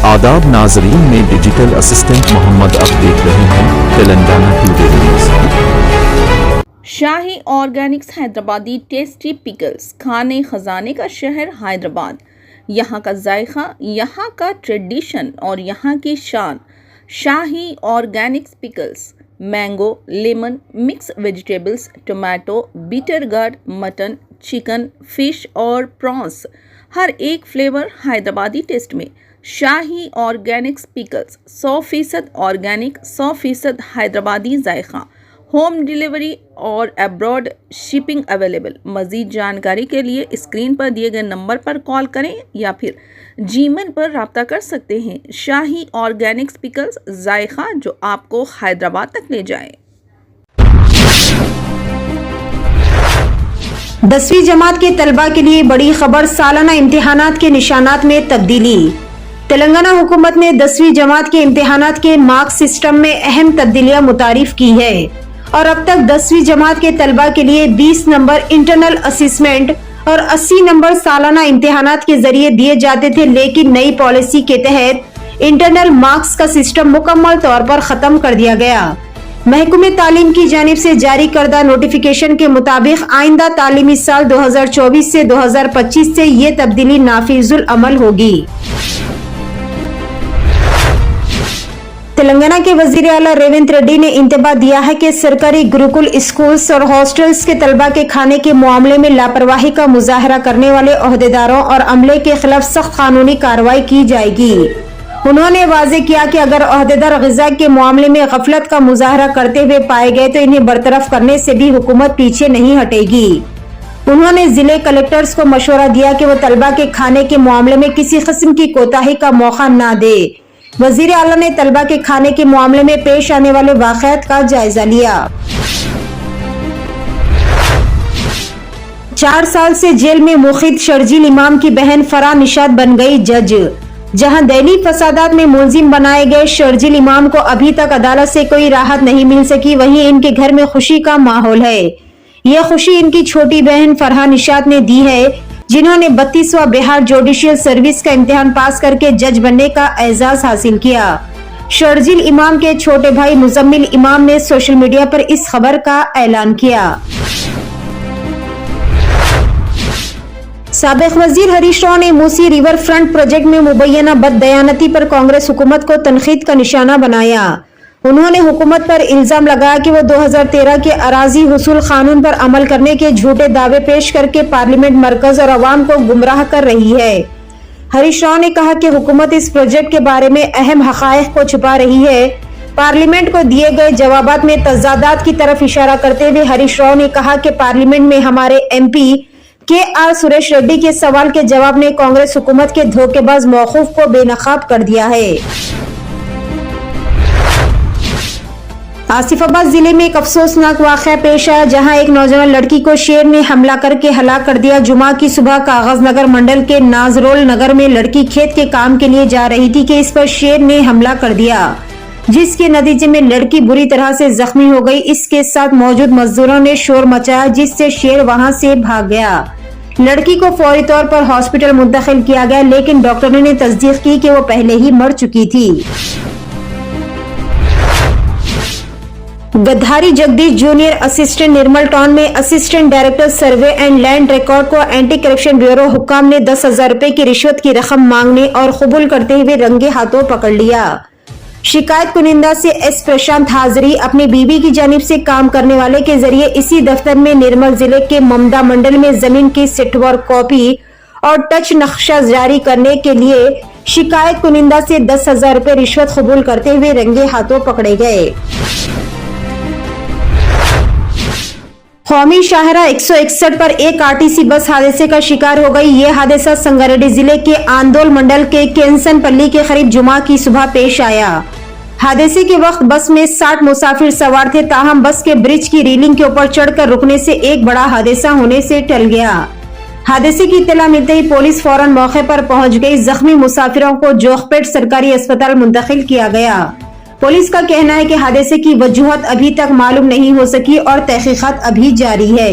آداب ناظرین، میں ڈیجیٹل اسسٹنٹ محمد اب دیکھ رہے ہیں تلنگانہ ٹوڈے نیوز۔ شاہی آرگینکس حیدرآبادی ٹیسٹی پکلز، کھانے خزانے کا شہر حیدرآباد، یہاں کا ذائقہ، یہاں کا ٹریڈیشن اور یہاں کی شان۔ Shahi organics pickles, mango, lemon, mix vegetables, tomato, bitter gourd, mutton, chicken, fish اور پرانس، ہر ایک فلیور حیدرآبادی ٹیسٹ میں۔ شاہی آرگینکس پکلز 100% آرگینک، 100% حیدرآبادی ذائقہ، ہوم ڈیلیوری اور ابراڈ شپنگ اویلیبل۔ مزید جانکاری کے لیے اسکرین پر دیے گئے نمبر پر کال کریں یا پھر جیمن پر رابطہ کر سکتے ہیں۔ شاہی آرگینکس پکلز، ذائقہ جو آپ کو حیدرآباد تک لے جائے۔ 10ویں جماعت کے طلبہ کے لیے بڑی خبر، سالانہ امتحانات کے نشانات میں تبدیلی۔ تلنگانہ حکومت نے 10ویں جماعت کے امتحانات کے مارک سسٹم میں اہم تبدیلیاں متعارف کی ہے اور اب تک 10ویں جماعت کے طلبہ کے لیے 20 نمبر انٹرنل اسسمنٹ اور 80 نمبر سالانہ امتحانات کے ذریعے دیے جاتے تھے، لیکن نئی پالیسی کے تحت انٹرنل مارکس کا سسٹم مکمل طور پر ختم کر دیا گیا۔ محکمہ تعلیم کی جانب سے جاری کردہ نوٹیفیکیشن کے مطابق آئندہ تعلیمی سال 2024 سے 2025 سے یہ تبدیلی نافذ العمل ہوگی۔ تلنگانہ کے وزیر اعلیٰ ریونت ریڈی نے انتباہ دیا ہے کہ سرکاری گروکل اسکولز اور ہاسٹلز کے طلبہ کے کھانے کے معاملے میں لاپرواہی کا مظاہرہ کرنے والے عہدیداروں اور عملے کے خلاف سخت قانونی کارروائی کی جائے گی۔ انہوں نے واضح کیا کہ اگر عہدیدار غذا کے معاملے میں غفلت کا مظاہرہ کرتے ہوئے پائے گئے تو انہیں برطرف کرنے سے بھی حکومت پیچھے نہیں ہٹے گی۔ انہوں نے ضلع کلکٹرز کو مشورہ دیا کہ وہ طلبہ کے کھانے کے معاملے میں کسی قسم کی کوتاہی کا موقع نہ دے۔ وزیر اعلیٰ نے طلبہ کے کھانے کے معاملے میں پیش آنے والے واقعات کا جائزہ لیا۔ 4 سال سے جیل میں مقید شرجیل امام کی بہن فرح نشاد بن گئی جج۔ جہاں دہلی فسادات میں ملزم بنائے گئے شرجیل امام کو ابھی تک عدالت سے کوئی راحت نہیں مل سکی، وہیں ان کے گھر میں خوشی کا ماحول ہے۔ یہ خوشی ان کی چھوٹی بہن فرح نشاد نے دی ہے، جنہوں نے 32واں بہار جوڈیشل سروس کا امتحان پاس کر کے جج بننے کا اعزاز حاصل کیا۔ شرجیل امام کے چھوٹے بھائی مزمل امام نے سوشل میڈیا پر اس خبر کا اعلان کیا۔ سابق وزیر ہریش راؤ نے موسی ریور فرنٹ پروجیکٹ میں مبینہ بددیانتی پر کانگریس حکومت کو تنقید کا نشانہ بنایا۔ انہوں نے حکومت پر الزام لگایا کہ وہ 2013 کے اراضی حصول قانون پر عمل کرنے کے جھوٹے دعوے پیش کر کے پارلیمنٹ مرکز اور عوام کو گمراہ کر رہی ہے۔ ہریش راؤ نے کہا کہ حکومت اس پروجیکٹ کے بارے میں اہم حقائق کو چھپا رہی ہے۔ پارلیمنٹ کو دیے گئے جوابات میں تضادات کی طرف اشارہ کرتے ہوئے ہریش راؤ نے کہا کہ پارلیمنٹ میں ہمارے ایم پی کے سریش ریڈی کے سوال کے جواب نے کانگریس حکومت کے دھوکے باز موقف کو بے نقاب کر دیا ہے۔ آصف آباد ضلع میں ایک افسوسناک واقعہ پیش آیا، جہاں ایک نوجوان لڑکی کو شیر نے حملہ کر کے ہلاک کر دیا۔ جمعہ کی صبح کاغذ نگر منڈل کے نازرول نگر میں لڑکی کھیت کے کام کے لیے جا رہی تھی کہ اس پر شیر نے حملہ کر دیا، جس کے نتیجے میں لڑکی بری طرح سے زخمی ہو گئی۔ اس کے ساتھ موجود مزدوروں نے شور مچایا، جس سے شیر وہاں سے بھاگ گیا۔ لڑکی کو فوری طور پر ہاسپٹل منتقل کیا گیا، لیکن ڈاکٹروں نے تصدیق کی کہ وہ پہلے ہی مر چکی تھی۔ Gaddhari Jagdish junior assistant Nirmal town میں assistant director survey and land record کو اینٹی کرپشن بیورو حکام نے 10,000 روپے کی رشوت کی رقم مانگنے اور قبول کرتے ہوئے رنگے ہاتھوں پکڑ لیا۔ شکایت کنندہ سے ایس پرشانت حاضری اپنی بیوی کی جانب سے کام کرنے والے کے ذریعے اسی دفتر میں نرمل ضلع کے ممدا منڈل میں زمین کی سٹور کاپی اور ٹچ نقشہ جاری کرنے کے لیے شکایت کنندہ سے 10,000 روپے رشوت قبول کرتے ہوئے رنگے ہاتھوں پکڑے گئے۔ قومی شاہراہ 161 پر ایک آرٹیسی بس حادثے کا شکار ہو گئی۔ یہ حادثہ سنگاریڈی ضلع کے آندول منڈل کے کینسن پلی کے قریب جمعہ کی صبح پیش آیا۔ حادثے کے وقت بس میں 60 مسافر سوار تھے، تاہم بس کے برج کی ریلنگ کے اوپر چڑھ کر رکنے سے ایک بڑا حادثہ ہونے سے ٹل گیا۔ حادثے کی اطلاع ملتے ہی پولیس فوراً موقع پر پہنچ گئی۔ زخمی مسافروں کو جوگ پیٹ سرکاری اسپتال منتقل کیا گیا۔ پولیس کا کہنا ہے کہ حادثے کی وجوہات ابھی تک معلوم نہیں ہو سکی اور تحقیقات ابھی جاری ہے۔